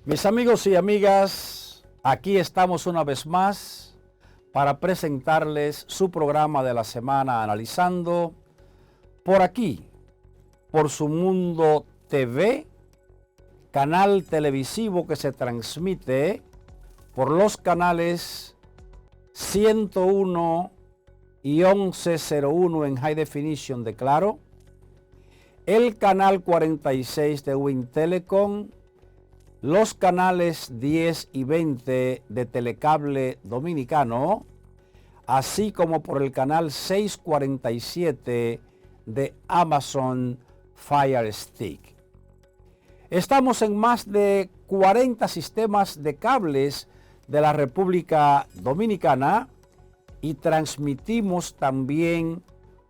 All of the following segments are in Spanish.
Mis amigos y amigas, aquí estamos una vez más para presentarles su programa de la semana Analizando por aquí, por Su Mundo TV, canal televisivo que se transmite por los canales 101 y 1101 en High Definition de Claro, el canal 46 de Win Telecom, los canales 10 y 20 de Telecable Dominicano, así como por el canal 647 de Amazon Fire Stick. Estamos en más de 40 sistemas de cables de la República Dominicana y transmitimos también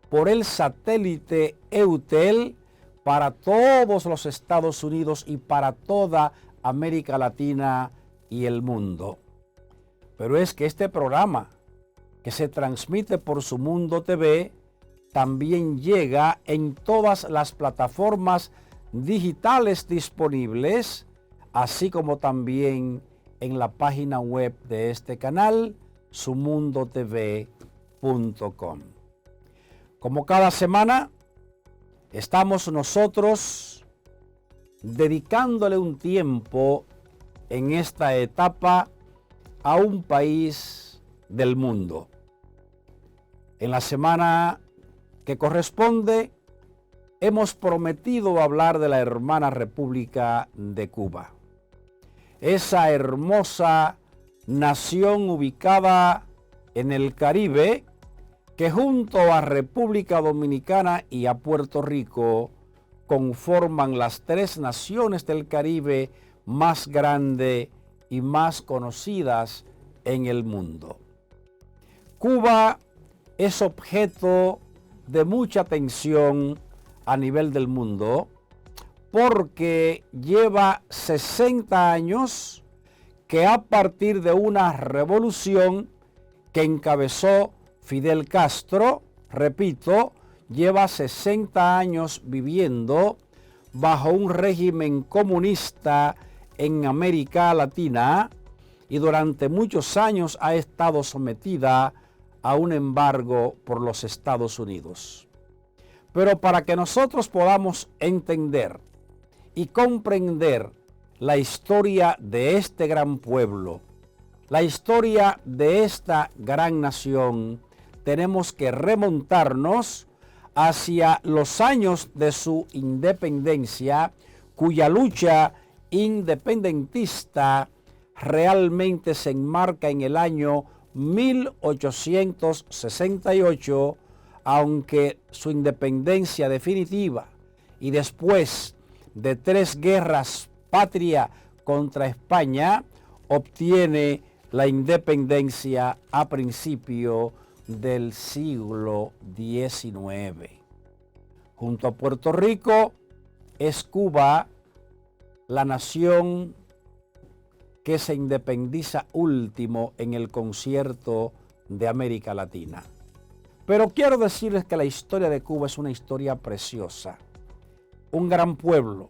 por el satélite EUTEL para todos los Estados Unidos y para toda América Latina y el mundo. Pero es que este programa, que se transmite por Su Mundo TV, también llega en todas las plataformas digitales disponibles, así como también en la página web de este canal, sumundotv.com. Como cada semana, estamos nosotros dedicándole un tiempo en esta etapa a un país del mundo. En la semana que corresponde, hemos prometido hablar de la hermana República de Cuba. Esa hermosa nación ubicada en el Caribe que junto a República Dominicana y a Puerto Rico conforman las tres naciones del Caribe más grandes y más conocidas en el mundo. Cuba es objeto de mucha atención a nivel del mundo porque lleva 60 años que a partir de una revolución que encabezó Fidel Castro, repito, lleva 60 años viviendo bajo un régimen comunista en América Latina y durante muchos años ha estado sometida a un embargo por los Estados Unidos. Pero para que nosotros podamos entender y comprender la historia de este gran pueblo, la historia de esta gran nación, tenemos que remontarnos hacia los años de su independencia, cuya lucha independentista realmente se enmarca en el año 1868, aunque su independencia definitiva y después de 3 guerras patria contra España, obtiene la independencia a principio del siglo XIX. Junto a Puerto Rico, es Cuba la nación que se independiza último en el concierto de América Latina. Pero quiero decirles que la historia de Cuba es una historia preciosa. Un gran pueblo,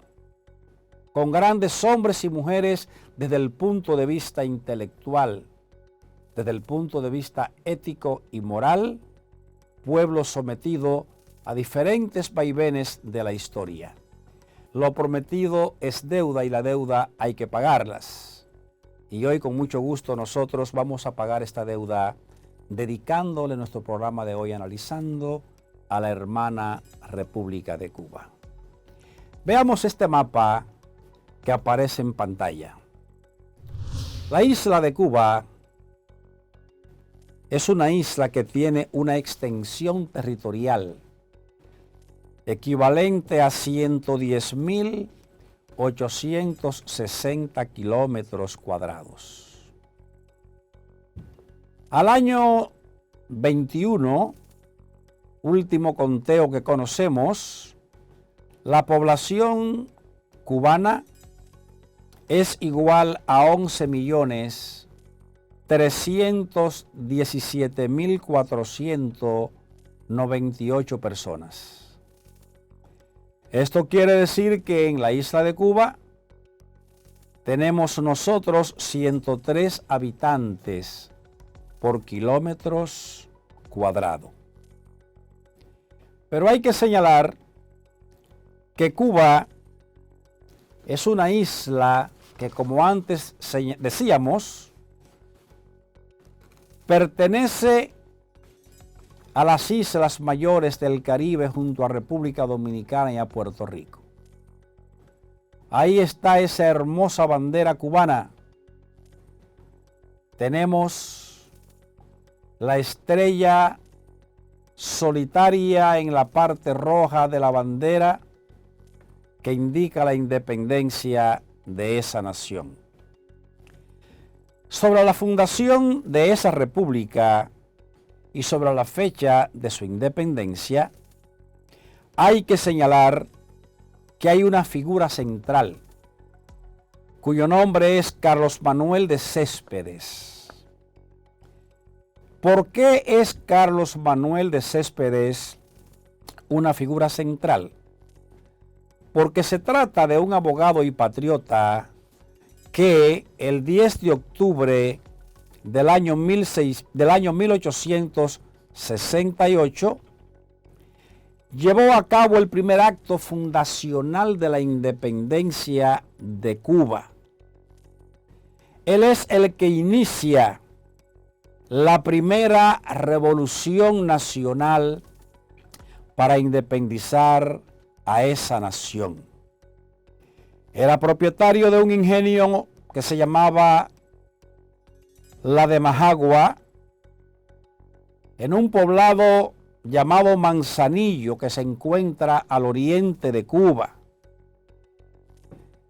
con grandes hombres y mujeres desde el punto de vista intelectual, desde el punto de vista ético y moral, pueblo sometido a diferentes vaivenes de la historia. Lo prometido es deuda y la deuda hay que pagarlas. Y hoy con mucho gusto nosotros vamos a pagar esta deuda dedicándole nuestro programa de hoy analizando a la hermana República de Cuba. Veamos este mapa que aparece en pantalla. La isla de Cuba es una isla que tiene una extensión territorial equivalente a 110.860 kilómetros cuadrados. Al año 21, último conteo que conocemos, la población cubana es igual a 11.317.498 personas. Esto quiere decir que en la isla de Cuba tenemos nosotros 103 habitantes por kilómetros cuadrados. Pero hay que señalar que Cuba es una isla que, como antes decíamos, pertenece a las islas mayores del Caribe junto a República Dominicana y a Puerto Rico. Ahí está esa hermosa bandera cubana. Tenemos la estrella solitaria en la parte roja de la bandera que indica la independencia de esa nación. Sobre la fundación de esa república y sobre la fecha de su independencia, hay que señalar que hay una figura central, cuyo nombre es Carlos Manuel de Céspedes. ¿Por qué es Carlos Manuel de Céspedes una figura central? Porque se trata de un abogado y patriota que el 10 de octubre del año 1868 llevó a cabo el primer acto fundacional de la independencia de Cuba. Él es el que inicia la primera revolución nacional para independizar a esa nación. Era propietario de un ingenio que se llamaba La de Majagua, en un poblado llamado Manzanillo, que se encuentra al oriente de Cuba.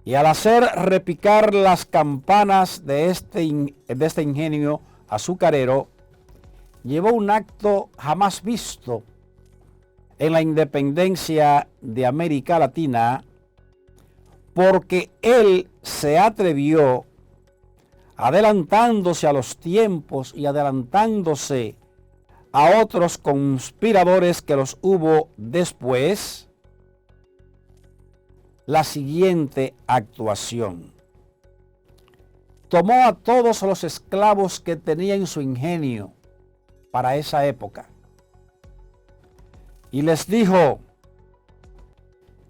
Y al hacer repicar las campanas de este ingenio azucarero, llevó un acto jamás visto en la independencia de América Latina, porque él se atrevió, adelantándose a los tiempos y adelantándose a otros conspiradores que los hubo después, la siguiente actuación. Tomó a todos los esclavos que tenía en su ingenio para esa época y les dijo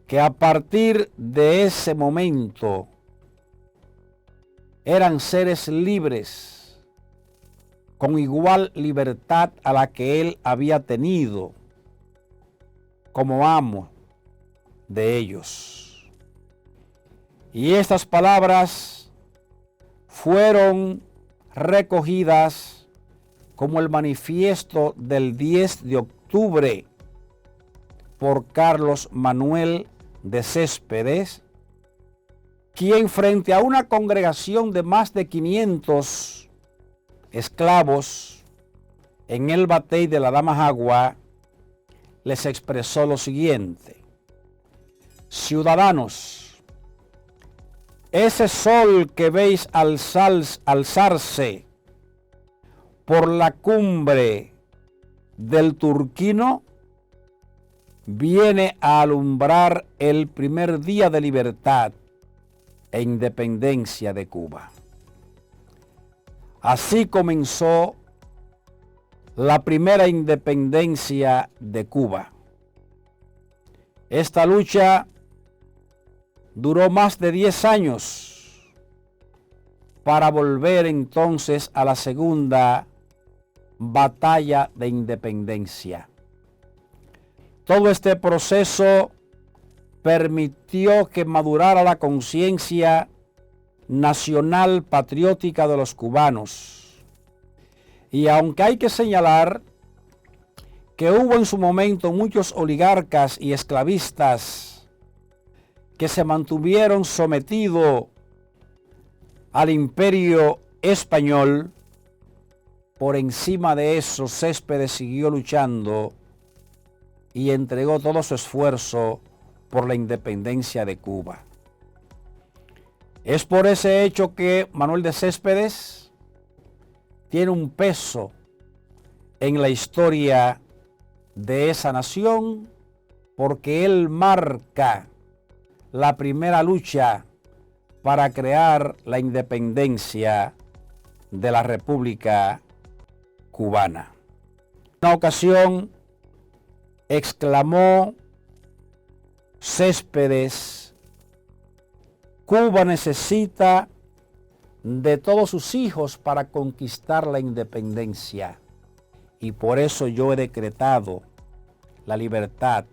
que a partir de ese momento eran seres libres, con igual libertad a la que él había tenido como amo de ellos. Y estas palabras fueron recogidas como el manifiesto del 10 de octubre por Carlos Manuel de Céspedes, quien frente a una congregación de más de 500 esclavos en el batey de la Damajagua, les expresó lo siguiente: ciudadanos, ese sol que veis alzarse por la cumbre del Turquino viene a alumbrar el primer día de libertad e independencia de Cuba. Así comenzó la primera independencia de Cuba. Esta lucha duró más de 10 años para volver entonces a la segunda batalla de independencia. Todo este proceso permitió que madurara la conciencia nacional patriótica de los cubanos. Y aunque hay que señalar que hubo en su momento muchos oligarcas y esclavistas que se mantuvieron sometidos al imperio español, por encima de eso Céspedes siguió luchando y entregó todo su esfuerzo por la independencia de Cuba. Es por ese hecho que Manuel de Céspedes tiene un peso en la historia de esa nación, porque él marca la primera lucha para crear la independencia de la República Cubana. En una ocasión exclamó Céspedes: Cuba necesita de todos sus hijos para conquistar la independencia, y por eso yo he decretado la libertad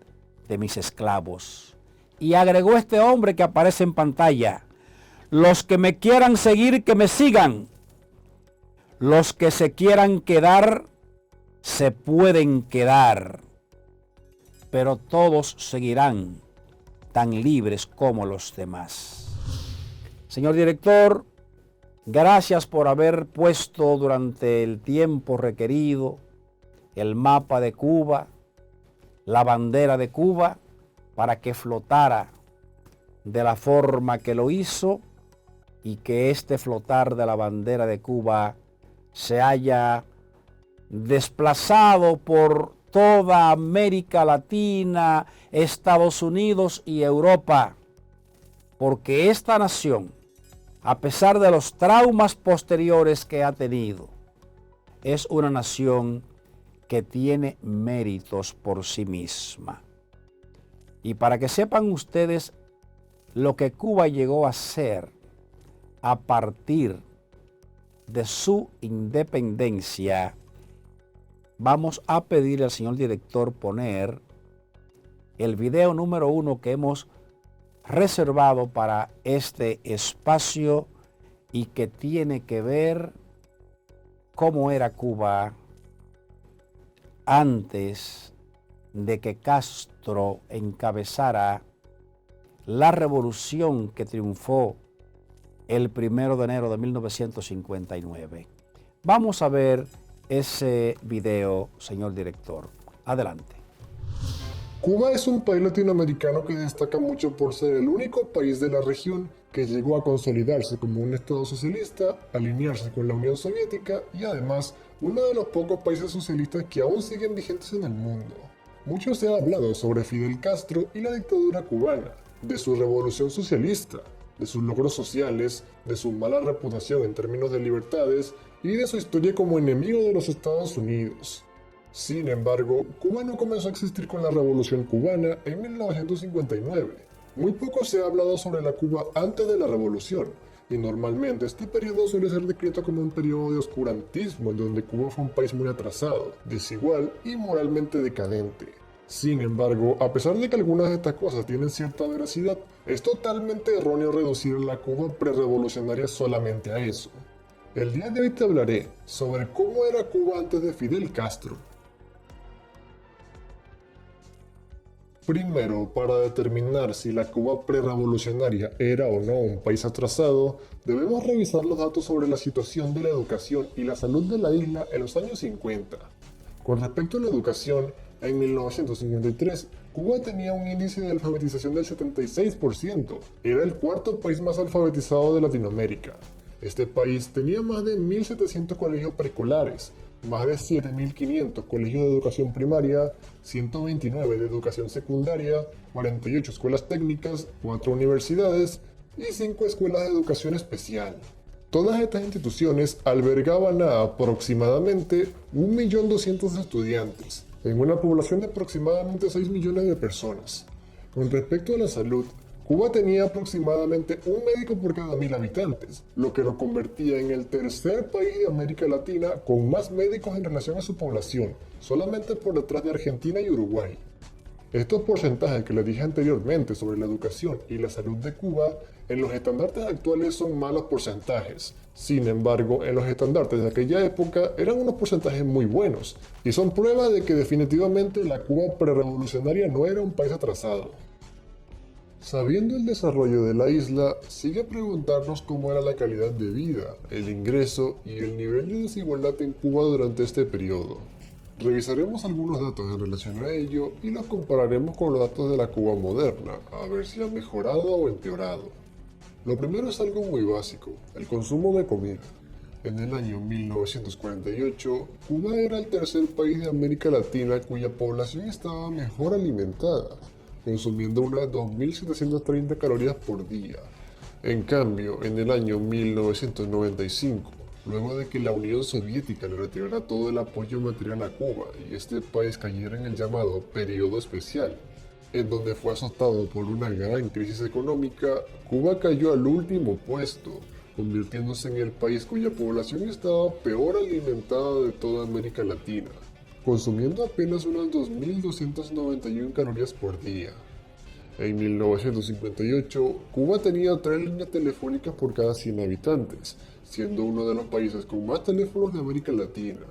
de mis esclavos. Y agregó este hombre que aparece en pantalla: los que me quieran seguir, que me sigan. Los que se quieran quedar, se pueden quedar, pero todos seguirán tan libres como los demás. Señor director, gracias por haber puesto durante el tiempo requerido el mapa de Cuba, la bandera de Cuba, para que flotara de la forma que lo hizo, y que este flotar de la bandera de Cuba se haya desplazado por toda América Latina, Estados Unidos y Europa, porque esta nación, a pesar de los traumas posteriores que ha tenido, es una nación que tiene méritos por sí misma. Y para que sepan ustedes lo que Cuba llegó a ser a partir de su independencia, vamos a pedir al señor director poner el video número 1 que hemos reservado para este espacio y que tiene que ver cómo era Cuba antes de que Castro encabezara la revolución que triunfó el 1 de enero de 1959. Vamos a ver ese video, señor director. Adelante. Cuba es un país latinoamericano que destaca mucho por ser el único país de la región que llegó a consolidarse como un estado socialista, alinearse con la Unión Soviética y además uno de los pocos países socialistas que aún siguen vigentes en el mundo. Mucho se ha hablado sobre Fidel Castro y la dictadura cubana, de su revolución socialista, de sus logros sociales, de su mala reputación en términos de libertades y de su historia como enemigo de los Estados Unidos. Sin embargo, Cuba no comenzó a existir con la Revolución Cubana en 1959. Muy poco se ha hablado sobre la Cuba antes de la Revolución, y normalmente este periodo suele ser descrito como un periodo de oscurantismo en donde Cuba fue un país muy atrasado, desigual y moralmente decadente. Sin embargo, a pesar de que algunas de estas cosas tienen cierta veracidad, es totalmente erróneo reducir la Cuba prerevolucionaria solamente a eso. El día de hoy te hablaré sobre cómo era Cuba antes de Fidel Castro. Primero, para determinar si la Cuba prerevolucionaria era o no un país atrasado, debemos revisar los datos sobre la situación de la educación y la salud de la isla en los años 50. Con respecto a la educación, en 1953, Cuba tenía un índice de alfabetización del 76%. Era el cuarto país más alfabetizado de Latinoamérica. Este país tenía más de 1.700 colegios preescolares, más de 7.500 colegios de educación primaria, 129 de educación secundaria, 48 escuelas técnicas, 4 universidades y 5 escuelas de educación especial. Todas estas instituciones albergaban a aproximadamente 1.200.000 estudiantes, en una población de aproximadamente 6 millones de personas. Con respecto a la salud, Cuba tenía aproximadamente un médico por cada 1.000 habitantes, lo que lo convertía en el tercer país de América Latina con más médicos en relación a su población, solamente por detrás de Argentina y Uruguay. Estos porcentajes que les dije anteriormente sobre la educación y la salud de Cuba, en los estandartes actuales son malos porcentajes. Sin embargo, en los estandartes de aquella época eran unos porcentajes muy buenos, y son prueba de que definitivamente la Cuba prerevolucionaria no era un país atrasado. Sabiendo el desarrollo de la isla, sigue preguntarnos cómo era la calidad de vida, el ingreso y el nivel de desigualdad en Cuba durante este periodo. Revisaremos algunos datos en relación a ello y los compararemos con los datos de la Cuba moderna, a ver si han mejorado o empeorado. Lo primero es algo muy básico, el consumo de comida. En el año 1948, Cuba era el tercer país de América Latina cuya población estaba mejor alimentada, consumiendo unas 2.730 calorías por día. En cambio, en el año 1995, luego de que la Unión Soviética le retirara todo el apoyo material a Cuba y este país cayera en el llamado periodo especial, en donde fue azotado por una gran crisis económica, Cuba cayó al último puesto, convirtiéndose en el país cuya población estaba peor alimentada de toda América Latina, consumiendo apenas unas 2.291 calorías por día. En 1958, Cuba tenía 3 líneas telefónicas por cada 100 habitantes, siendo uno de los países con más teléfonos de América Latina.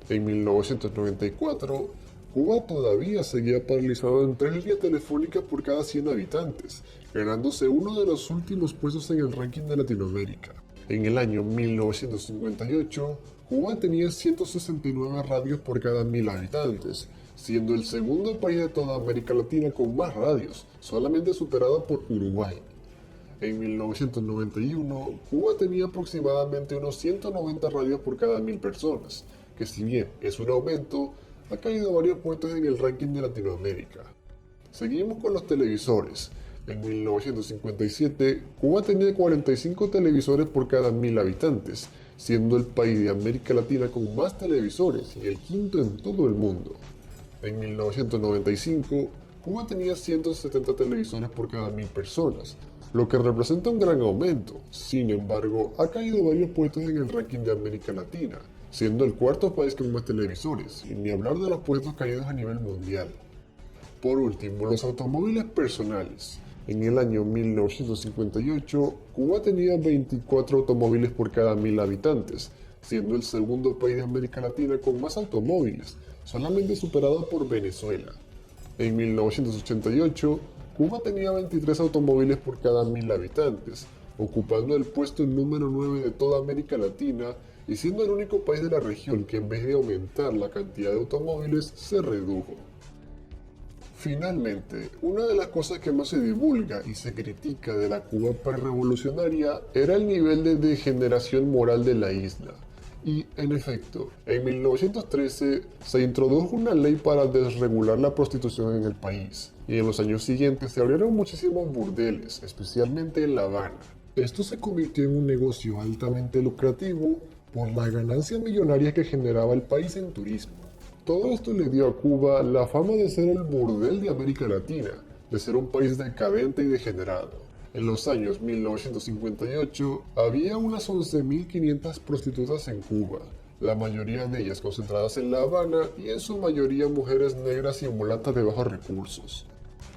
En 1994, Cuba todavía seguía paralizado en 3 líneas telefónicas por cada 100 habitantes, ganándose uno de los últimos puestos en el ranking de Latinoamérica. En el año 1958, Cuba tenía 169 radios por cada 1000 habitantes, siendo el segundo país de toda América Latina con más radios, solamente superado por Uruguay. En 1991, Cuba tenía aproximadamente unos 190 radios por cada 1000 personas, que si bien es un aumento, ha caído varios puestos en el ranking de Latinoamérica. Seguimos con los televisores. En 1957, Cuba tenía 45 televisores por cada 1000 habitantes, siendo el país de América Latina con más televisores y el quinto en todo el mundo. En 1995, Cuba tenía 170 televisores por cada 1000 personas, lo que representa un gran aumento. Sin embargo, ha caído varios puestos en el ranking de América Latina, siendo el cuarto país con más televisores, y ni hablar de los puestos caídos a nivel mundial. Por último, los automóviles personales. En el año 1958, Cuba tenía 24 automóviles por cada 1000 habitantes, siendo el segundo país de América Latina con más automóviles, solamente superado por Venezuela. En 1988, Cuba tenía 23 automóviles por cada 1000 habitantes, ocupando el puesto número 9 de toda América Latina y siendo el único país de la región que en vez de aumentar la cantidad de automóviles, se redujo. Finalmente, una de las cosas que más se divulga y se critica de la Cuba prerevolucionaria era el nivel de degeneración moral de la isla. Y, en efecto, en 1913 se introdujo una ley para desregular la prostitución en el país, y en los años siguientes se abrieron muchísimos burdeles, especialmente en La Habana. Esto se convirtió en un negocio altamente lucrativo por la ganancia millonaria que generaba el país en turismo. Todo esto le dio a Cuba la fama de ser el burdel de América Latina, de ser un país decadente y degenerado. En los años 1958 había unas 11.500 prostitutas en Cuba, la mayoría de ellas concentradas en La Habana y en su mayoría mujeres negras y mulatas de bajos recursos.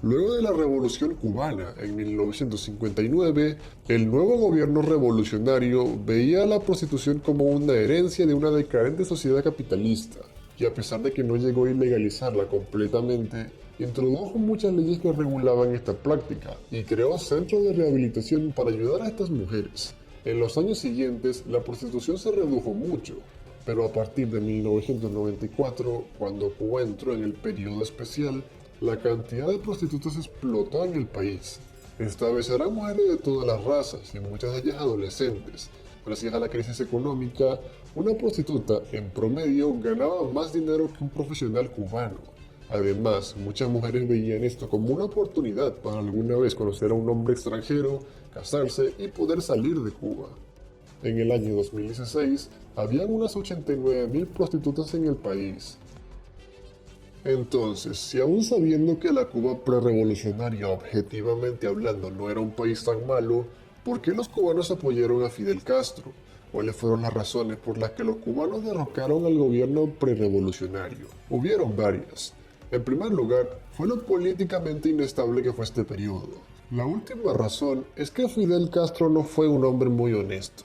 Luego de la Revolución Cubana, en 1959, el nuevo gobierno revolucionario veía a la prostitución como una herencia de una decadente sociedad capitalista, y a pesar de que no llegó a ilegalizarla completamente, introdujo muchas leyes que regulaban esta práctica y creó centros de rehabilitación para ayudar a estas mujeres. En los años siguientes, la prostitución se redujo mucho, pero a partir de 1994, cuando Cuba entró en el periodo especial, la cantidad de prostitutas explotó en el país. Esta vez eran mujeres de todas las razas y muchas de ellas adolescentes. Gracias a la crisis económica, una prostituta en promedio ganaba más dinero que un profesional cubano. Además, muchas mujeres veían esto como una oportunidad para alguna vez conocer a un hombre extranjero, casarse y poder salir de Cuba. En el año 2016, habían unas 89.000 prostitutas en el país. Entonces, si aún sabiendo que la Cuba prerevolucionaria objetivamente hablando no era un país tan malo, ¿por qué los cubanos apoyaron a Fidel Castro? ¿Cuáles fueron las razones por las que los cubanos derrocaron al gobierno prerevolucionario? Hubieron varias. En primer lugar, fue lo políticamente inestable que fue este periodo. La última razón es que Fidel Castro no fue un hombre muy honesto.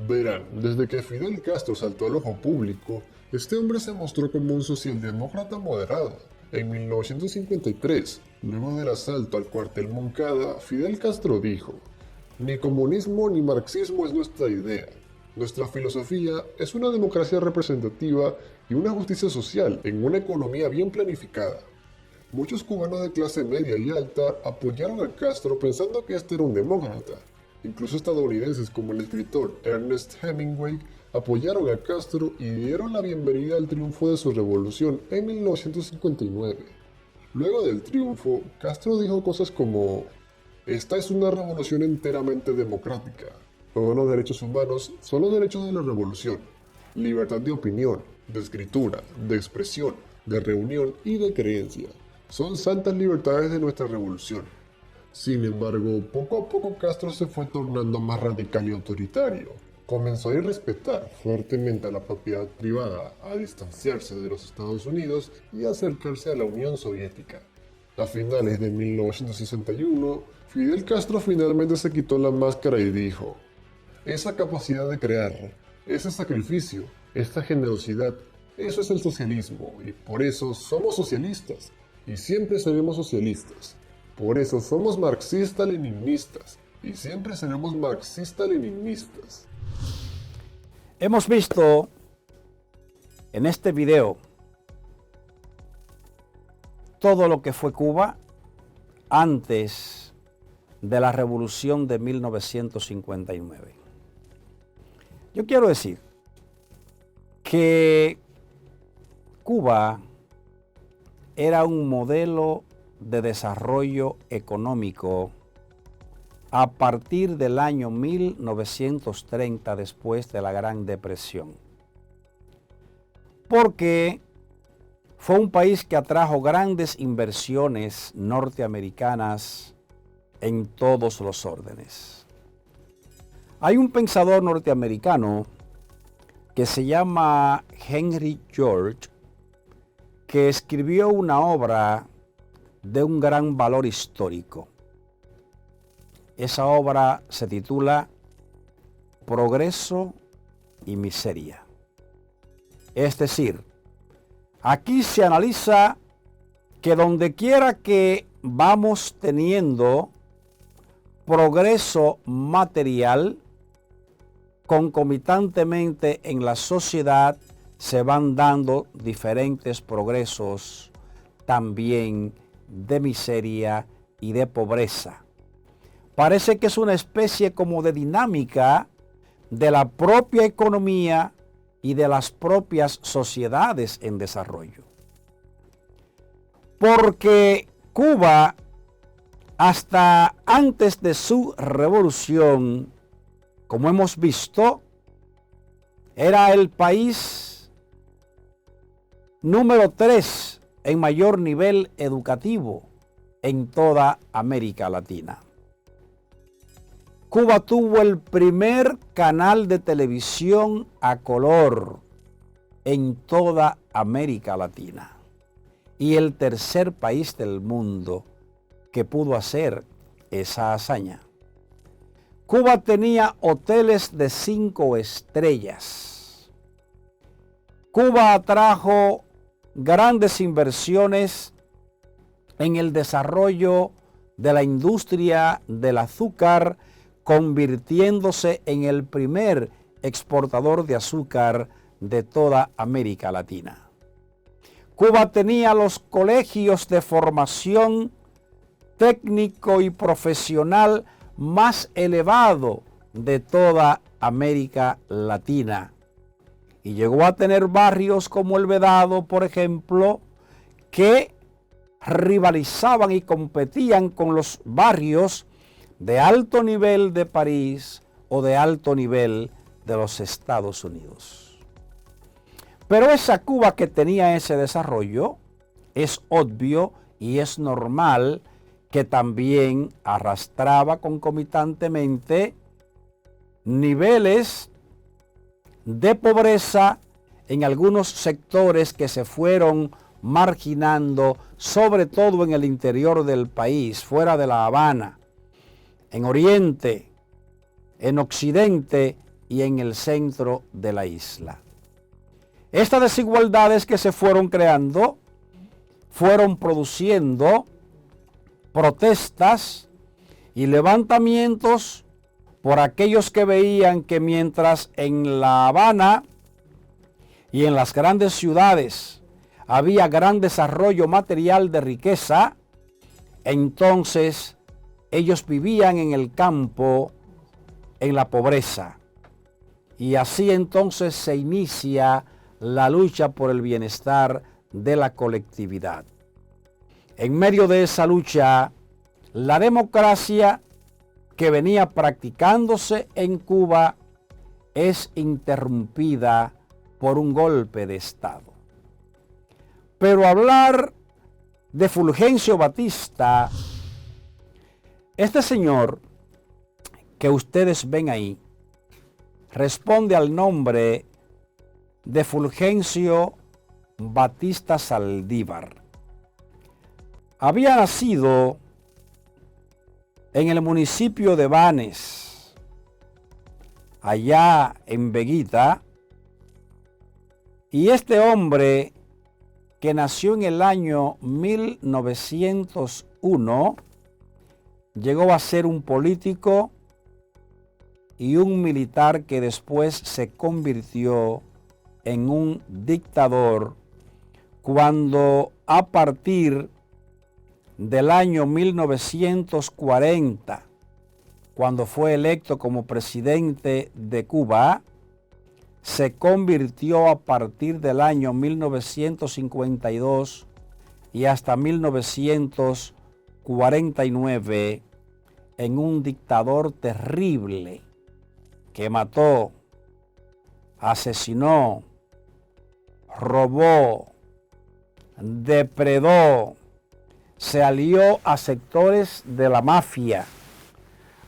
Verán, desde que Fidel Castro saltó al ojo público, este hombre se mostró como un socialdemócrata moderado. En 1953, luego del asalto al cuartel Moncada, Fidel Castro dijo: "Ni comunismo ni marxismo es nuestra idea. Nuestra filosofía es una democracia representativa y una justicia social en una economía bien planificada". Muchos cubanos de clase media y alta apoyaron a Castro pensando que este era un demócrata. Incluso estadounidenses como el escritor Ernest Hemingway apoyaron a Castro y dieron la bienvenida al triunfo de su revolución en 1959. Luego del triunfo, Castro dijo cosas como: Esta es una revolución enteramente democrática. Todos los derechos humanos son los derechos de la revolución. Libertad de opinión, de escritura, de expresión, de reunión y de creencia. Son santas libertades de nuestra revolución. Sin embargo, poco a poco Castro se fue tornando más radical y autoritario. Comenzó a irrespetar fuertemente a la propiedad privada, a distanciarse de los Estados Unidos y a acercarse a la Unión Soviética. A finales de 1961, Fidel Castro finalmente se quitó la máscara y dijo: esa capacidad de crear, ese sacrificio, esta generosidad, eso es el socialismo, y por eso somos socialistas, y siempre seremos socialistas. Por eso somos marxistas-leninistas, y siempre seremos marxistas-leninistas. Hemos visto en este video todo lo que fue Cuba antes de la revolución de 1959. Yo quiero decir que Cuba era un modelo de desarrollo económico a partir del año 1930, después de la Gran Depresión, porque fue un país que atrajo grandes inversiones norteamericanas en todos los órdenes. Hay un pensador norteamericano que se llama Henry George, que escribió una obra de un gran valor histórico. Esa obra se titula Progreso y Miseria. Es decir, aquí se analiza que donde quiera que vamos teniendo progreso material, concomitantemente en la sociedad se van dando diferentes progresos también de miseria y de pobreza. Parece que es una especie como de dinámica de la propia economía y de las propias sociedades en desarrollo. Porque Cuba, hasta antes de su revolución, como hemos visto, era el país número 3 en mayor nivel educativo en toda América Latina. Cuba tuvo el primer canal de televisión a color en toda América Latina y el tercer país del mundo que pudo hacer esa hazaña. Cuba tenía hoteles de 5 estrellas. Cuba atrajo grandes inversiones en el desarrollo de la industria del azúcar, convirtiéndose en el primer exportador de azúcar de toda América Latina. Cuba tenía los colegios de formación técnico y profesional más elevado de toda América Latina. Y llegó a tener barrios como El Vedado, por ejemplo, que rivalizaban y competían con los barrios de alto nivel de París o de alto nivel de los Estados Unidos. Pero esa Cuba que tenía ese desarrollo, es obvio y es normal que también arrastraba concomitantemente niveles de pobreza en algunos sectores que se fueron marginando, sobre todo en el interior del país, fuera de La Habana, en Oriente, en Occidente y en el centro de la isla. Estas desigualdades que se fueron creando fueron produciendo protestas y levantamientos por aquellos que veían que mientras en La Habana y en las grandes ciudades había gran desarrollo material de riqueza, entonces ellos vivían en el campo, en la pobreza. Y así entonces se inicia la lucha por el bienestar de la colectividad. En medio de esa lucha, la democracia que venía practicándose en Cuba es interrumpida por un golpe de Estado. Pero hablar de Fulgencio Batista, este señor que ustedes ven ahí, responde al nombre de Fulgencio Batista Saldívar. Había nacido en el municipio de Banes, allá en Veguita, y este hombre que nació en el año 1901 llegó a ser un político y un militar que después se convirtió en un dictador cuando a partir del año 1940, cuando fue electo como presidente de Cuba, se convirtió a partir del año 1952 y hasta 1949 en un dictador terrible que mató, asesinó, robó, depredó, se alió a sectores de la mafia,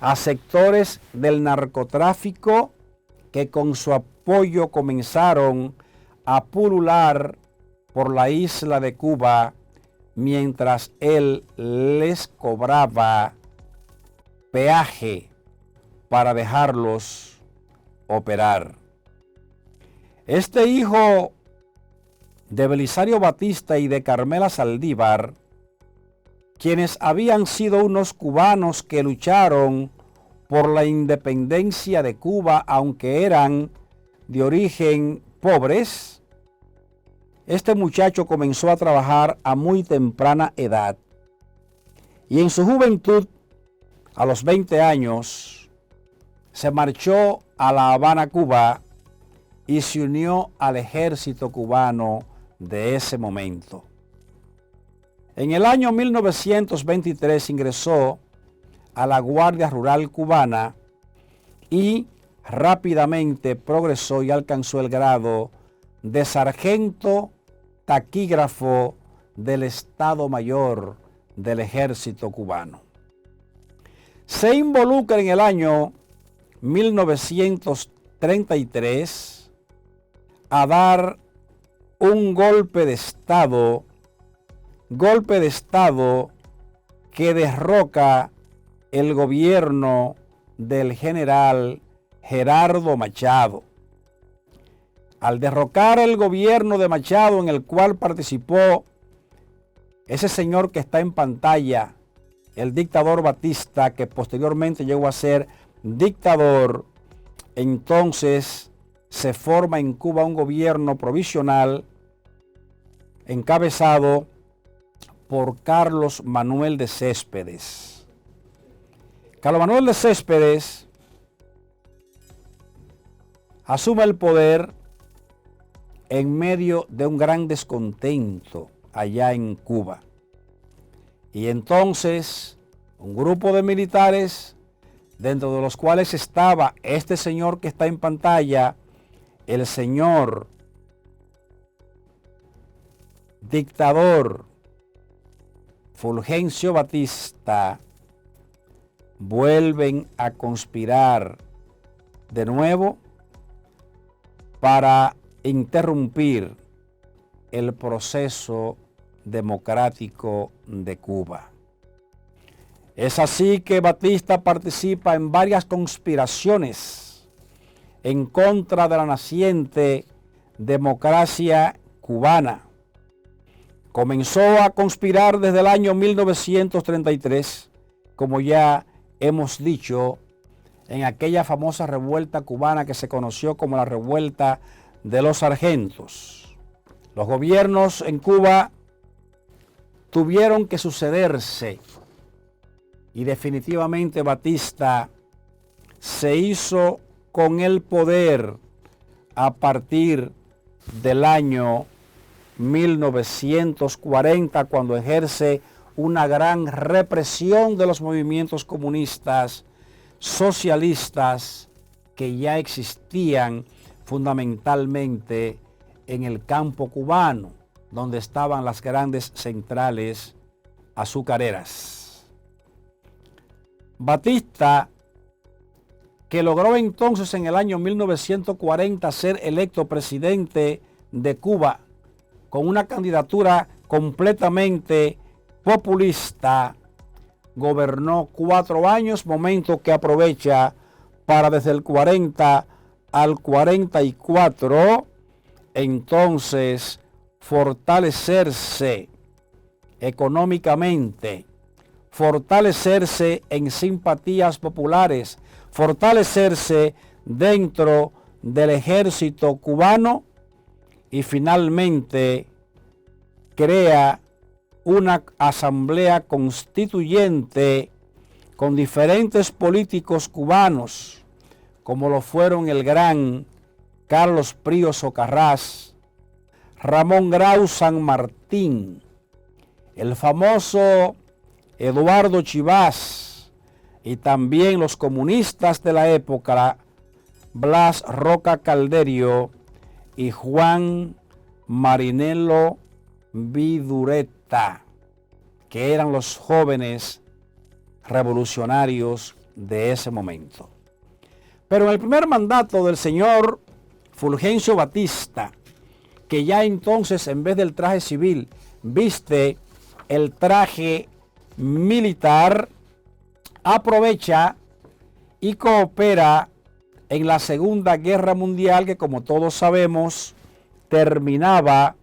a sectores del narcotráfico que con su apoyo comenzaron a pulular por la isla de Cuba mientras él les cobraba peaje para dejarlos operar. Este hijo de Belisario Batista y de Carmela Saldívar, quienes habían sido unos cubanos que lucharon por la independencia de Cuba, aunque eran de origen pobres, este muchacho comenzó a trabajar a muy temprana edad y en su juventud, a los 20 años, se marchó a La Habana, Cuba, y se unió al ejército cubano de ese momento. En el año 1923 ingresó a la Guardia Rural Cubana y rápidamente progresó y alcanzó el grado de sargento taquígrafo del Estado Mayor del Ejército Cubano. Se involucra en el año 1933 a dar un golpe de Estado que derroca el gobierno del general Gerardo Machado. Al derrocar el gobierno de Machado, en el cual participó ese señor que está en pantalla, el dictador Batista, que posteriormente llegó a ser dictador, entonces se forma en Cuba un gobierno provisional encabezado por Carlos Manuel de Céspedes. Carlos Manuel de Céspedes asume el poder en medio de un gran descontento allá en Cuba. Y entonces un grupo de militares, dentro de los cuales estaba este señor que está en pantalla, el señor dictador Fulgencio Batista, vuelven a conspirar de nuevo para interrumpir el proceso democrático de Cuba. Es así que Batista participa en varias conspiraciones en contra de la naciente democracia cubana. Comenzó a conspirar desde el año 1933, como ya hemos dicho, en aquella famosa revuelta cubana que se conoció como la revuelta de los sargentos. Los gobiernos en Cuba tuvieron que sucederse y definitivamente Batista se hizo con el poder a partir del año 1940, cuando ejerce una gran represión de los movimientos comunistas, socialistas, que ya existían fundamentalmente en el campo cubano, donde estaban las grandes centrales azucareras. Batista, que logró entonces en el año 1940 ser electo presidente de Cuba con una candidatura completamente populista, gobernó 4 años, momento que aprovecha para desde el 40 al 44, entonces fortalecerse económicamente, fortalecerse en simpatías populares, fortalecerse dentro del ejército cubano y finalmente crea una asamblea constituyente con diferentes políticos cubanos, como lo fueron el gran Carlos Prío Socarrás, Ramón Grau San Martín, el famoso Eduardo Chivás y también los comunistas de la época, Blas Roca Calderio y Juan Marinelo Vidureta, que eran los jóvenes revolucionarios de ese momento. Pero en el primer mandato del señor Fulgencio Batista, que ya entonces en vez del traje civil viste el traje militar, aprovecha y coopera en la Segunda Guerra Mundial, que como todos sabemos terminaba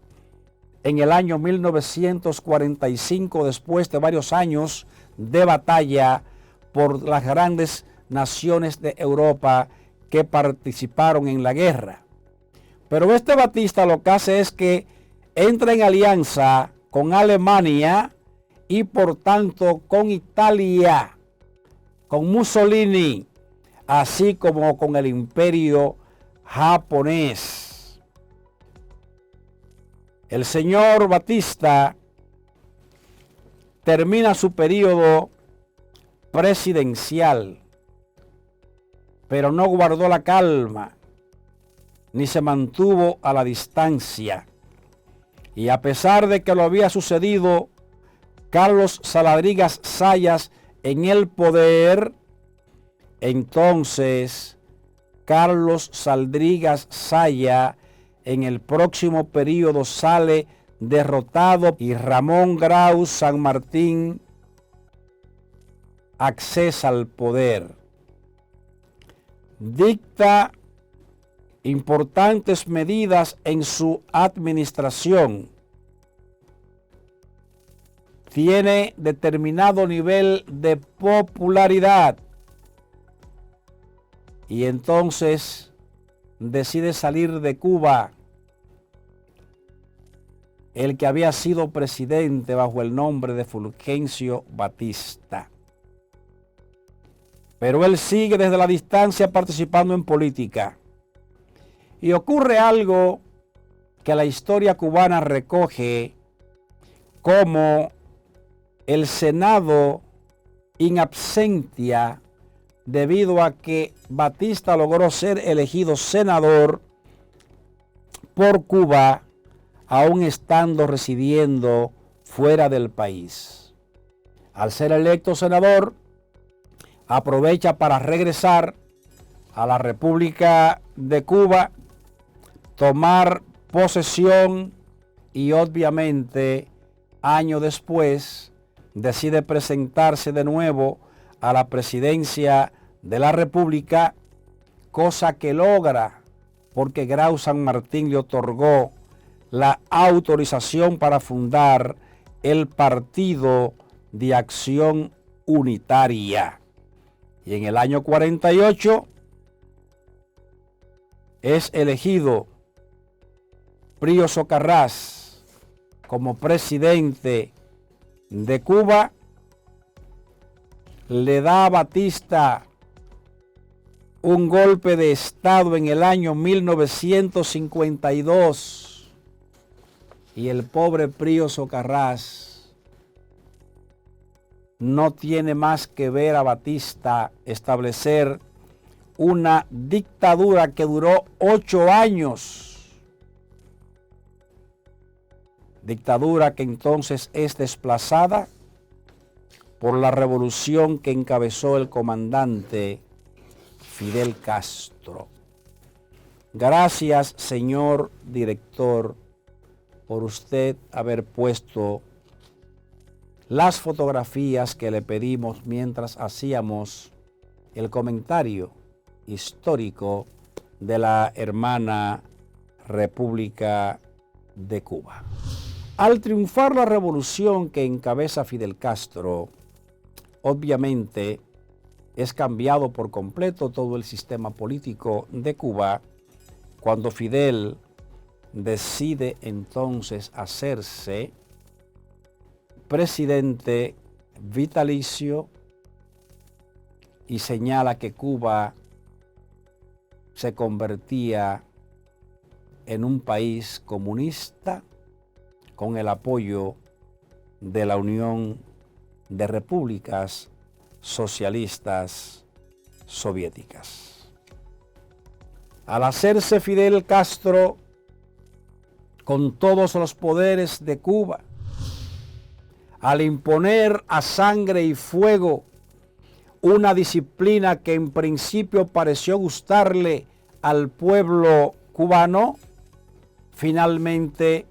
en el año 1945, después de varios años de batalla por las grandes naciones de Europa que participaron en la guerra. Pero este Batista lo que hace es que entra en alianza con Alemania y por tanto con Italia, con Mussolini, así como con el imperio japonés. El señor Batista termina su periodo presidencial, pero no guardó la calma, ni se mantuvo a la distancia. Y a pesar de que lo había sucedido Carlos Saladrigas Zayas en el poder, entonces Carlos Saladrigas Zayas en el próximo periodo sale derrotado y Ramón Grau San Martín accesa al poder. Dicta importantes medidas en su administración. Tiene determinado nivel de popularidad y entonces decide salir de Cuba el que había sido presidente bajo el nombre de Fulgencio Batista. Pero él sigue desde la distancia participando en política. Y ocurre algo que la historia cubana recoge como el Senado in absentia, debido a que Batista logró ser elegido senador por Cuba, aún estando residiendo fuera del país. Al ser electo senador, aprovecha para regresar a la República de Cuba, tomar posesión y obviamente año después decide presentarse de nuevo a la presidencia de la República, cosa que logra porque Grau San Martín le otorgó la autorización para fundar el Partido de Acción Unitaria. Y en el año 48 es elegido Prío Socarrás como presidente de Cuba, le da a Batista un golpe de Estado en el año 1952 y el pobre Prío Socarrás no tiene más que ver a Batista establecer una dictadura que duró 8 años. Dictadura que entonces es desplazada por la revolución que encabezó el comandante Fidel Castro. Gracias, señor director, por usted haber puesto las fotografías que le pedimos mientras hacíamos el comentario histórico de la hermana República de Cuba. Al triunfar la revolución que encabeza Fidel Castro, obviamente es cambiado por completo todo el sistema político de Cuba cuando Fidel decide entonces hacerse presidente vitalicio y señala que Cuba se convertía en un país comunista con el apoyo de la Unión de Repúblicas Socialistas Soviéticas. Al hacerse Fidel Castro con todos los poderes de Cuba, al imponer a sangre y fuego una disciplina que en principio pareció gustarle al pueblo cubano, finalmente,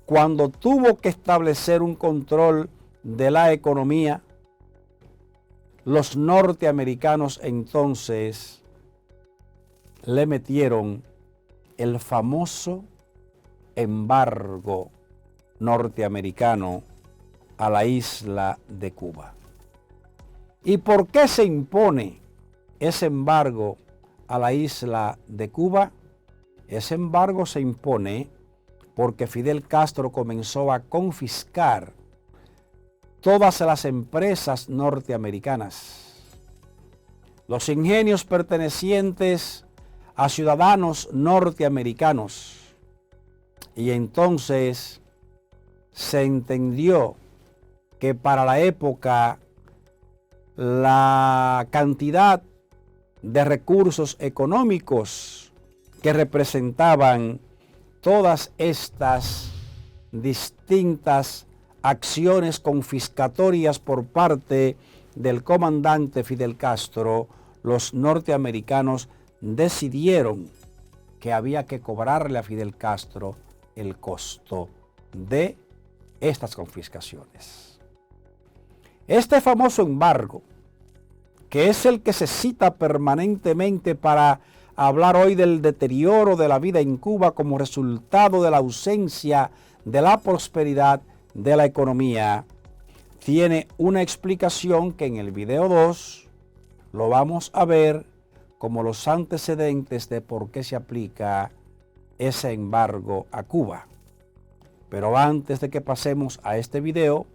cuando tuvo que establecer un control de la economía, los norteamericanos entonces le metieron el famoso embargo norteamericano a la isla de Cuba. ¿Y por qué se impone ese embargo a la isla de Cuba? Ese embargo se impone porque Fidel Castro comenzó a confiscar todas las empresas norteamericanas, los ingenios pertenecientes a ciudadanos norteamericanos. Y entonces se entendió que para la época la cantidad de recursos económicos que representaban todas estas distintas acciones confiscatorias por parte del comandante Fidel Castro, los norteamericanos decidieron que había que cobrarle a Fidel Castro el costo de estas confiscaciones. Este famoso embargo, que es el que se cita permanentemente para hablar hoy del deterioro de la vida en Cuba como resultado de la ausencia de la prosperidad de la economía, tiene una explicación que en el video 2 lo vamos a ver como los antecedentes de por qué se aplica ese embargo a Cuba. Pero antes de que pasemos a este video,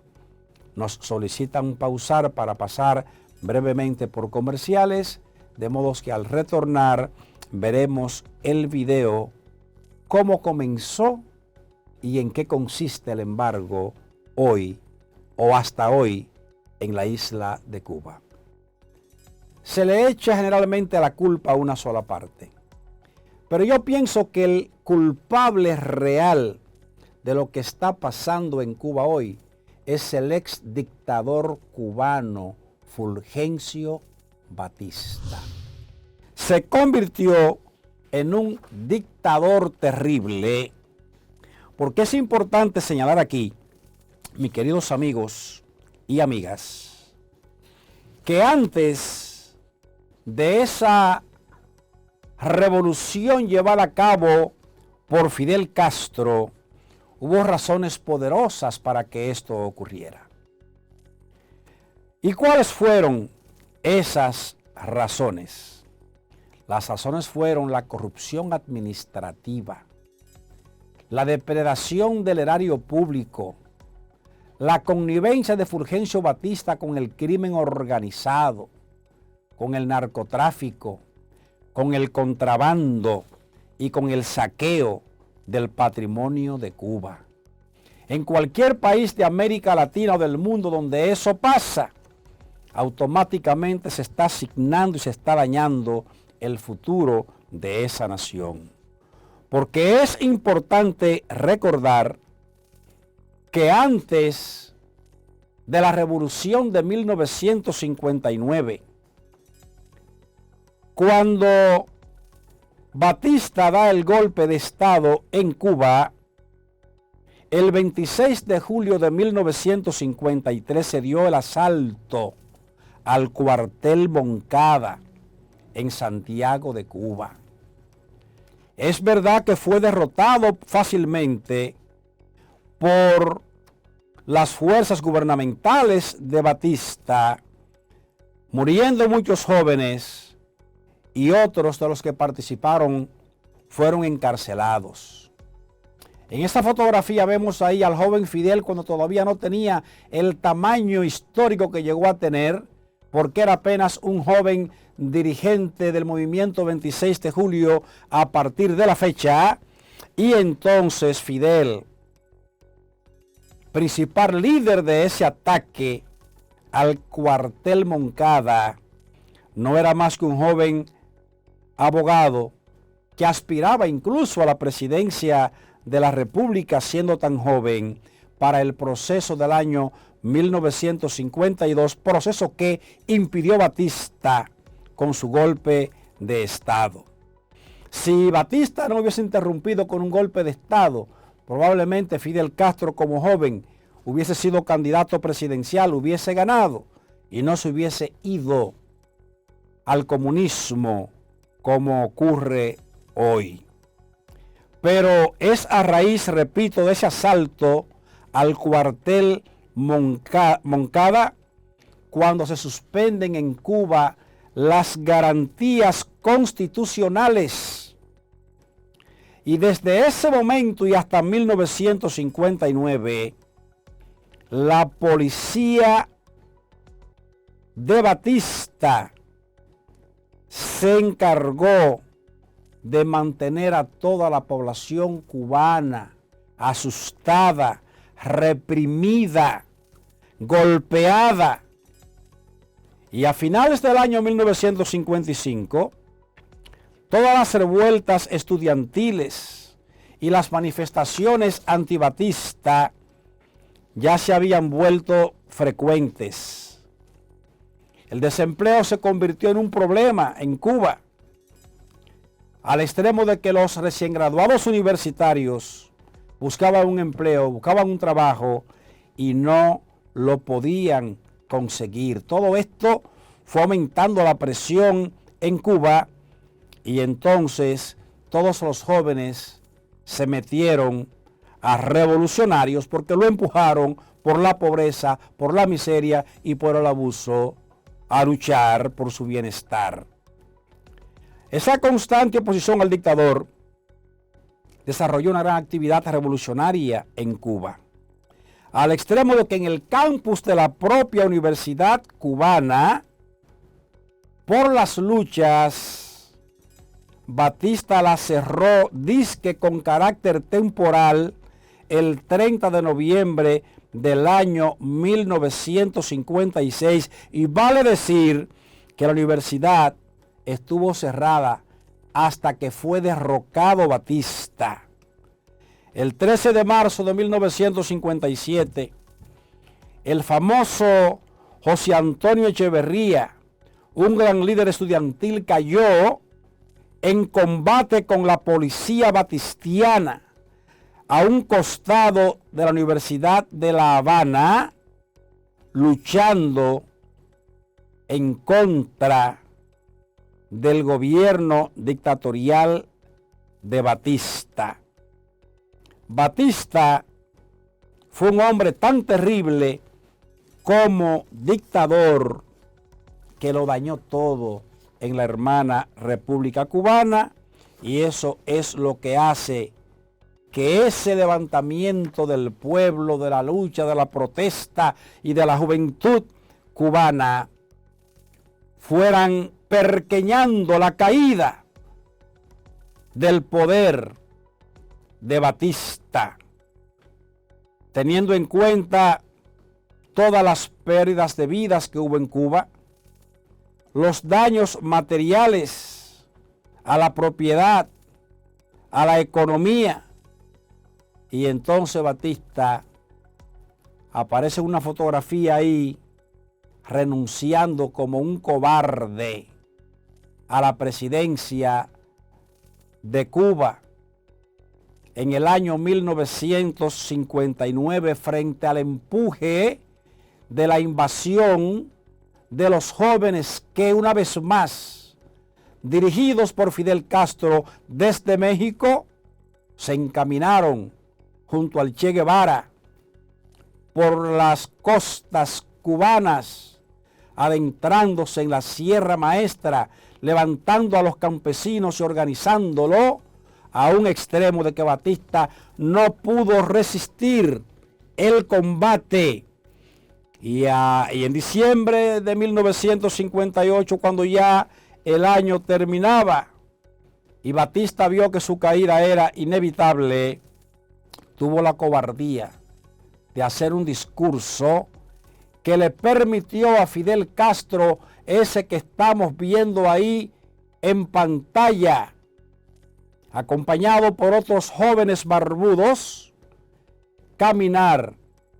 nos solicitan pausar para pasar brevemente por comerciales, de modo que al retornar veremos el video, cómo comenzó y en qué consiste el embargo hoy o hasta hoy en la isla de Cuba. Se le echa generalmente la culpa a una sola parte, pero yo pienso que el culpable real de lo que está pasando en Cuba hoy es el ex dictador cubano Fulgencio Batista. Se convirtió en un dictador terrible, porque es importante señalar aquí, mis queridos amigos y amigas, que antes de esa revolución llevada a cabo por Fidel Castro, hubo razones poderosas para que esto ocurriera. ¿Y cuáles fueron esas razones? Las razones fueron la corrupción administrativa, la depredación del erario público, la connivencia de Fulgencio Batista con el crimen organizado, con el narcotráfico, con el contrabando y con el saqueo del patrimonio de Cuba. En cualquier país de América Latina o del mundo donde eso pasa, automáticamente se está asignando y se está dañando el futuro de esa nación. Porque es importante recordar que antes de la revolución de 1959, cuando Batista da el golpe de Estado en Cuba, el 26 de julio de 1953 se dio el asalto al cuartel Moncada en Santiago de Cuba. Es verdad que fue derrotado fácilmente por las fuerzas gubernamentales de Batista, muriendo muchos jóvenes y otros de los que participaron fueron encarcelados. En esta fotografía vemos ahí al joven Fidel cuando todavía no tenía el tamaño histórico que llegó a tener, porque era apenas un joven dirigente del movimiento 26 de julio a partir de la fecha, y entonces Fidel, principal líder de ese ataque al cuartel Moncada, no era más que un joven abogado que aspiraba incluso a la presidencia de la República siendo tan joven para el proceso del año 1952, proceso que impidió Batista con su golpe de Estado. Si Batista no hubiese interrumpido con un golpe de Estado, probablemente Fidel Castro como joven hubiese sido candidato presidencial, hubiese ganado y no se hubiese ido al comunismo como ocurre hoy. Pero es a raíz, repito, de ese asalto al cuartel Moncada cuando se suspenden en Cuba las garantías constitucionales. Y desde ese momento y hasta 1959, la policía de Batista se encargó de mantener a toda la población cubana asustada, reprimida, golpeada. Y a finales del año 1955, todas las revueltas estudiantiles y las manifestaciones antibatista ya se habían vuelto frecuentes. El desempleo se convirtió en un problema en Cuba, al extremo de que los recién graduados universitarios buscaban un empleo, buscaban un trabajo y no lo podían conseguir. Todo esto fue aumentando la presión en Cuba y entonces todos los jóvenes se metieron a revolucionarios porque lo empujaron por la pobreza, por la miseria y por el abuso a luchar por su bienestar. Esa constante oposición al dictador desarrolló una gran actividad revolucionaria en Cuba, al extremo de que en el campus de la propia universidad cubana, por las luchas, Batista la cerró, dizque con carácter temporal, el 30 de noviembre del año 1956, y vale decir que la universidad estuvo cerrada hasta que fue derrocado Batista. El 13 de marzo de 1957, el famoso José Antonio Echeverría, un gran líder estudiantil, cayó en combate con la policía batistiana a un costado de la Universidad de La Habana, luchando en contra del gobierno dictatorial de Batista. Batista fue un hombre tan terrible como dictador que lo dañó todo en la hermana República Cubana, y eso es lo que hace que ese levantamiento del pueblo, de la lucha, de la protesta y de la juventud cubana fueran perqueñando la caída del poder de Batista. teniendo en cuenta todas las pérdidas de vidas que hubo en Cuba, los daños materiales a la propiedad, a la economía. Y entonces Batista aparece una fotografía ahí renunciando como un cobarde a la presidencia de Cuba en el año 1959 frente al empuje de la invasión de los jóvenes que una vez más, dirigidos por Fidel Castro desde México, se encaminaron junto al Che Guevara por las costas cubanas, adentrándose en la Sierra Maestra, levantando a los campesinos y organizándolo a un extremo de que Batista no pudo resistir el combate. Y en diciembre de 1958, cuando ya el año terminaba y Batista vio que su caída era inevitable, tuvo la cobardía de hacer un discurso que le permitió a Fidel Castro, ese que estamos viendo ahí en pantalla, acompañado por otros jóvenes barbudos, caminar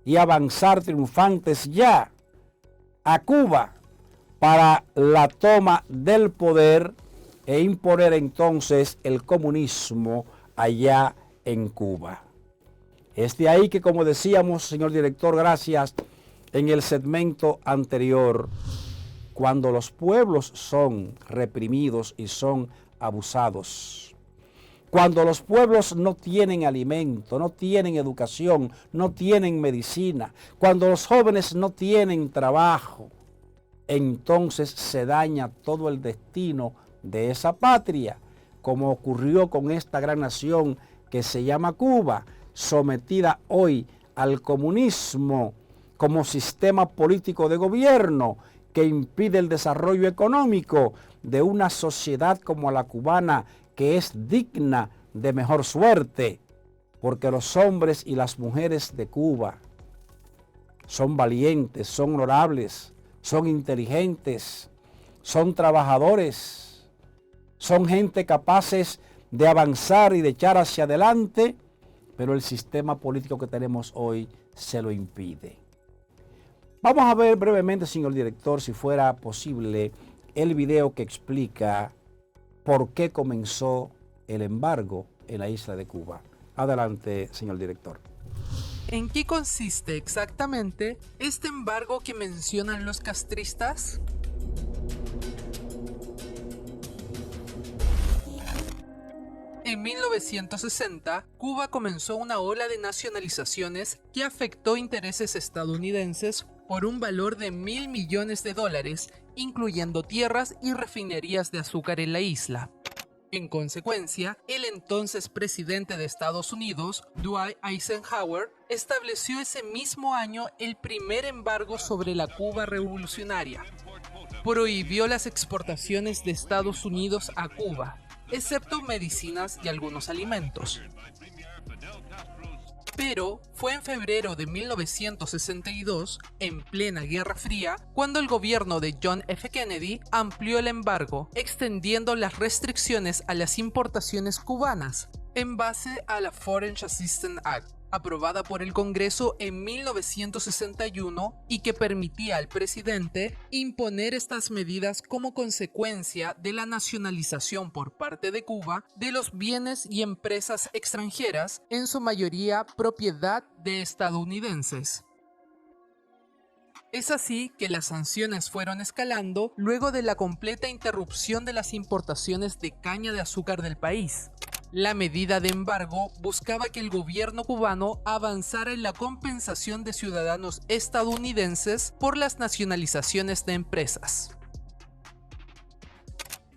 y avanzar triunfantes ya a Cuba para la toma del poder e imponer entonces el comunismo allá en Cuba. Es de ahí que, como decíamos, señor director, gracias, en el segmento anterior, cuando los pueblos son reprimidos y son abusados, cuando los pueblos no tienen alimento, no tienen educación, no tienen medicina, cuando los jóvenes no tienen trabajo, entonces se daña todo el destino de esa patria, como ocurrió con esta gran nación que se llama Cuba, sometida hoy al comunismo como sistema político de gobierno que impide el desarrollo económico de una sociedad como la cubana, que es digna de mejor suerte, porque los hombres y las mujeres de Cuba son valientes, son honorables, son inteligentes, son trabajadores, son gente capaces de avanzar y de echar hacia adelante, pero el sistema político que tenemos hoy se lo impide. Vamos a ver brevemente, señor director, si fuera posible, el video que explica por qué comenzó el embargo en la isla de Cuba. Adelante, señor director. ¿En qué consiste exactamente este embargo que mencionan los castristas? En 1960, Cuba comenzó una ola de nacionalizaciones que afectó intereses estadounidenses por un valor de $1.000 millones, incluyendo tierras y refinerías de azúcar en la isla. En consecuencia, el entonces presidente de Estados Unidos, Dwight Eisenhower, estableció ese mismo año el primer embargo sobre la Cuba revolucionaria. Prohibió las exportaciones de Estados Unidos a Cuba, excepto medicinas y algunos alimentos. Pero fue en febrero de 1962, en plena Guerra Fría, cuando el gobierno de John F. Kennedy amplió el embargo, extendiendo las restricciones a las importaciones cubanas, en base a la Foreign Assistance Act, aprobada por el Congreso en 1961 y que permitía al presidente imponer estas medidas como consecuencia de la nacionalización por parte de Cuba de los bienes y empresas extranjeras, en su mayoría propiedad de estadounidenses. Es así que las sanciones fueron escalando luego de la completa interrupción de las importaciones de caña de azúcar del país. La medida de embargo buscaba que el gobierno cubano avanzara en la compensación de ciudadanos estadounidenses por las nacionalizaciones de empresas.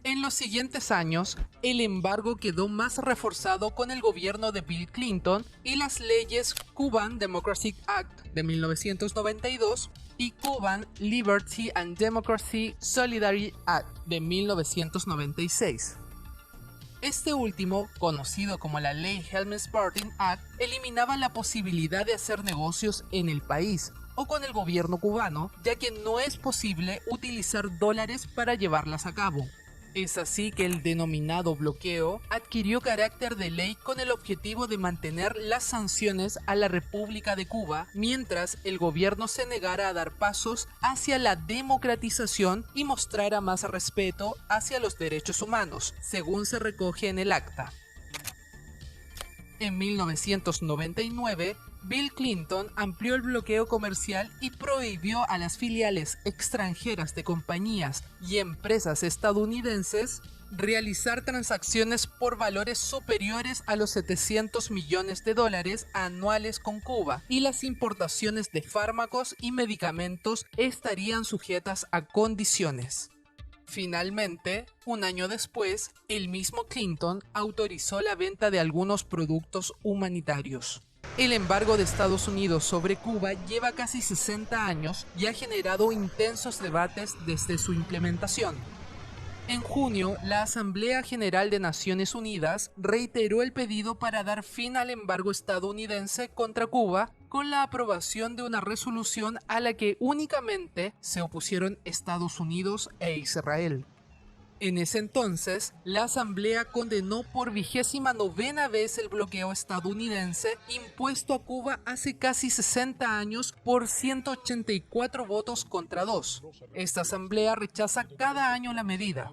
En los siguientes años, el embargo quedó más reforzado con el gobierno de Bill Clinton y las leyes Cuban Democratic Act de 1992 y Cuban Liberty and Democracy Solidarity Act de 1996. Este último, conocido como la Ley Helms-Burton Act, eliminaba la posibilidad de hacer negocios en el país o con el gobierno cubano, ya que no es posible utilizar dólares para llevarlas a cabo. Es así que el denominado bloqueo adquirió carácter de ley con el objetivo de mantener las sanciones a la República de Cuba mientras el gobierno se negara a dar pasos hacia la democratización y mostrara más respeto hacia los derechos humanos, según se recoge en el acta. En 1999, Bill Clinton amplió el bloqueo comercial y prohibió a las filiales extranjeras de compañías y empresas estadounidenses realizar transacciones por valores superiores a los 700 millones de dólares anuales con Cuba, y las importaciones de fármacos y medicamentos estarían sujetas a condiciones. Finalmente, un año después, el mismo Clinton autorizó la venta de algunos productos humanitarios. El embargo de Estados Unidos sobre Cuba lleva casi 60 años y ha generado intensos debates desde su implementación. En junio, la Asamblea General de Naciones Unidas reiteró el pedido para dar fin al embargo estadounidense contra Cuba con la aprobación de una resolución a la que únicamente se opusieron Estados Unidos e Israel. En ese entonces, la Asamblea condenó por 29ª vez el bloqueo estadounidense impuesto a Cuba hace casi 60 años por 184 votos contra 2. Esta Asamblea rechaza cada año la medida.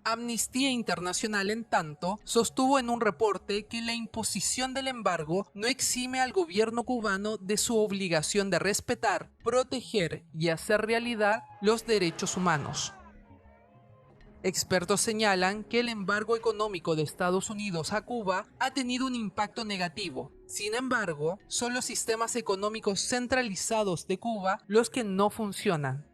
Amnistía Internacional, en tanto, sostuvo en un reporte que la imposición del embargo no exime al gobierno cubano de su obligación de respetar, proteger y hacer realidad los derechos humanos. Expertos señalan que el embargo económico de Estados Unidos a Cuba ha tenido un impacto negativo. Sin embargo, son los sistemas económicos centralizados de Cuba los que no funcionan.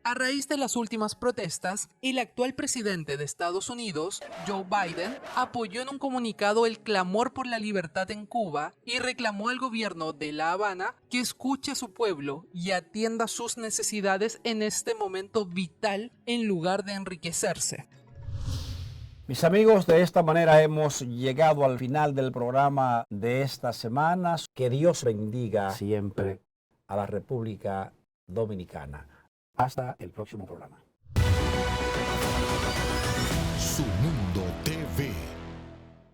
A raíz de las últimas protestas, el actual presidente de Estados Unidos, Joe Biden, apoyó en un comunicado el clamor por la libertad en Cuba y reclamó al gobierno de La Habana que escuche a su pueblo y atienda sus necesidades en este momento vital en lugar de enriquecerse. Mis amigos, de esta manera hemos llegado al final del programa de esta semana. Que Dios bendiga siempre a la República Dominicana. Hasta el próximo programa. Su Mundo TV.